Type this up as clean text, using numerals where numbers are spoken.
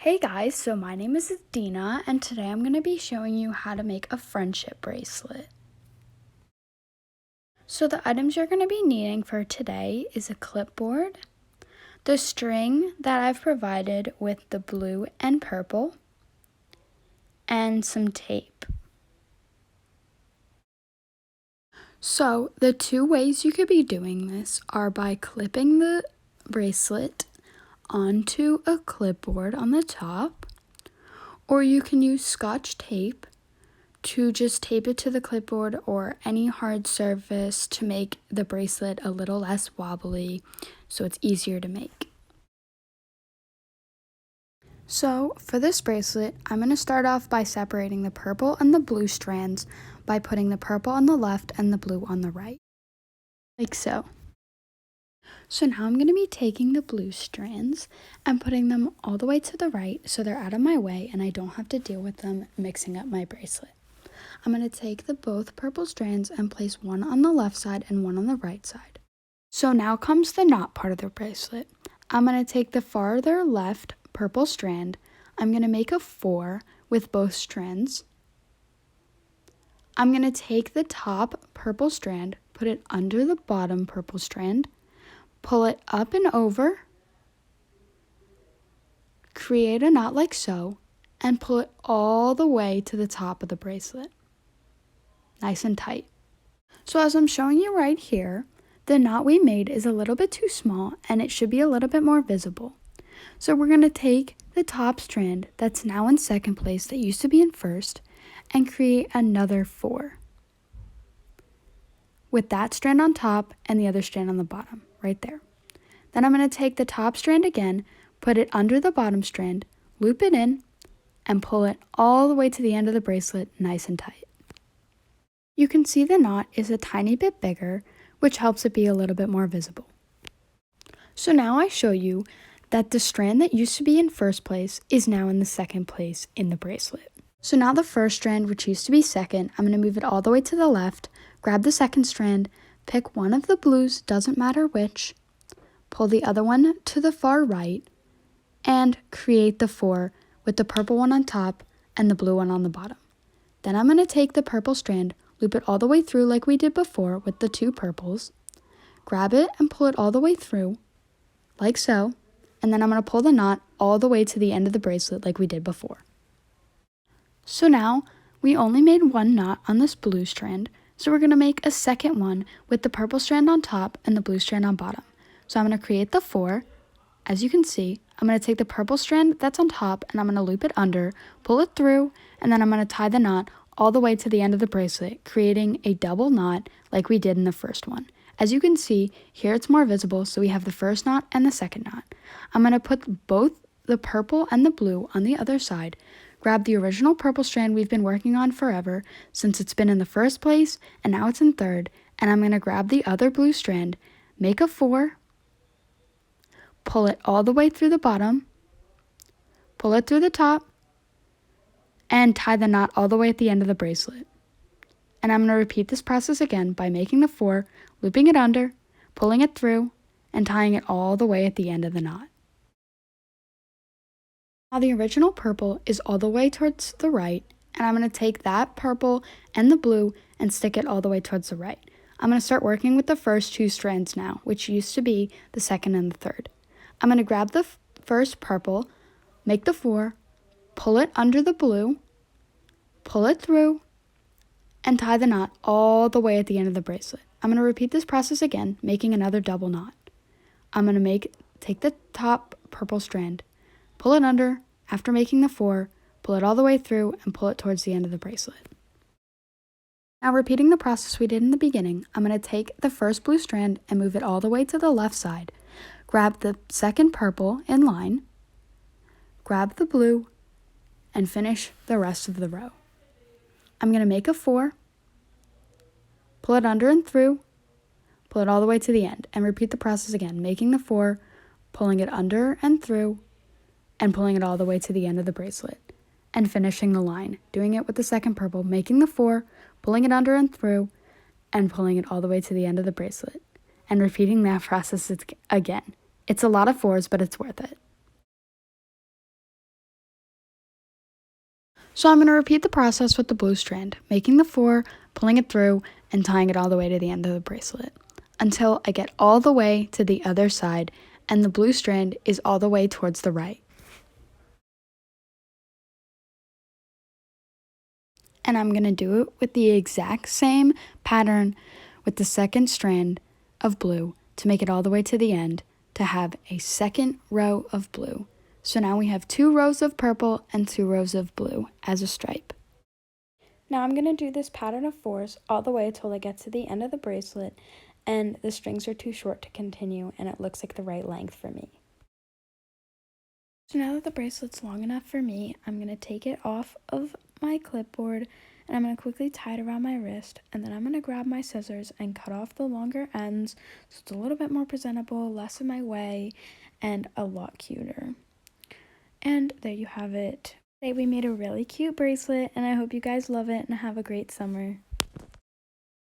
Hey guys, so my name is Adina and today I'm going to be showing you how to make a friendship bracelet. So the items you're going to be needing for today is a clipboard, the string that I've provided with the blue and purple, and some tape. So the two ways you could be doing this are by clipping the bracelet onto a clipboard on the top, or you can use Scotch tape to just tape it to the clipboard or any hard surface to make the bracelet a little less wobbly so it's easier to make. So for this bracelet, I'm going to start off by separating the purple and the blue strands by putting the purple on the left and the blue on the right, like so. So now I'm going to be taking the blue strands and putting them all the way to the right so they're out of my way and I don't have to deal with them mixing up my bracelet. I'm going to take the both purple strands and place one on the left side and one on the right side. So now comes the knot part of the bracelet. I'm going to take the farther left purple strand. I'm going to make a 4 with both strands. I'm going to take the top purple strand, put it under the bottom purple strand, pull it up and over, create a knot like so, and pull it all the way to the top of the bracelet. Nice and tight. So as I'm showing you right here, the knot we made is a little bit too small and it should be a little bit more visible. So we're going to take the top strand that's now in second place that used to be in first and create another 4 with that strand on top and the other strand on the bottom right there. Then I'm going to take the top strand again, put it under the bottom strand, loop it in, and pull it all the way to the end of the bracelet nice and tight. You can see the knot is a tiny bit bigger, which helps it be a little bit more visible. So now I show you that the strand that used to be in first place is now in the second place in the bracelet. So now the first strand, which used to be second, I'm going to move it all the way to the left, grab the second strand, pick one of the blues, doesn't matter which, pull the other one to the far right, and create the 4 with the purple one on top and the blue one on the bottom. Then I'm going to take the purple strand, loop it all the way through like we did before with the 2 purples, grab it and pull it all the way through, like so, and then I'm going to pull the knot all the way to the end of the bracelet like we did before. So now, we only made one knot on this blue strand, so we're going to make a second one with the purple strand on top and the blue strand on bottom. So I'm going to create the 4. As you can see, I'm going to take the purple strand that's on top and I'm going to loop it under, pull it through, and then I'm going to tie the knot all the way to the end of the bracelet, creating a double knot like we did in the first one. As you can see, here it's more visible, so we have the first knot and the second knot. I'm going to put both the purple and the blue on the other side, grab the original purple strand we've been working on forever since it's been in the first place and now it's in third, and I'm going to grab the other blue strand, make a 4, pull it all the way through the bottom, pull it through the top, and tie the knot all the way at the end of the bracelet. And I'm going to repeat this process again by making the 4, looping it under, pulling it through, and tying it all the way at the end of the knot. Now the original purple is all the way towards the right, and I'm going to take that purple and the blue and stick it all the way towards the right. I'm going to start working with the first 2 strands now, which used to be the second and the third. I'm going to grab the first purple, make the 4, pull it under the blue, pull it through, and tie the knot all the way at the end of the bracelet. I'm going to repeat this process again, making another double knot. I'm going to take the top purple strand, pull it under, after making the 4, pull it all the way through, and pull it towards the end of the bracelet. Now repeating the process we did in the beginning, I'm going to take the first blue strand and move it all the way to the left side, grab the second purple in line, grab the blue, and finish the rest of the row. I'm going to make a 4, pull it under and through, pull it all the way to the end, and repeat the process again, making the 4, pulling it under and through, and pulling it all the way to the end of the bracelet, and finishing the line, doing it with the second purple, making the 4, pulling it under and through, and pulling it all the way to the end of the bracelet, and repeating that process again. It's a lot of 4s, but it's worth it. So I'm going to repeat the process with the blue strand, making the 4, pulling it through, and tying it all the way to the end of the bracelet until I get all the way to the other side and the blue strand is all the way towards the right. And I'm going to do it with the exact same pattern with the second strand of blue to make it all the way to the end to have a second row of blue. So now we have 2 rows of purple and 2 rows of blue as a stripe. Now I'm going to do this pattern of 4s all the way till I get to the end of the bracelet and the strings are too short to continue and it looks like the right length for me. So now that the bracelet's long enough for me, I'm going to take it off of my clipboard and I'm going to quickly tie it around my wrist and then I'm going to grab my scissors and cut off the longer ends so it's a little bit more presentable, less in my way, and a lot cuter. And there you have it. Today we made a really cute bracelet and I hope you guys love it and have a great summer.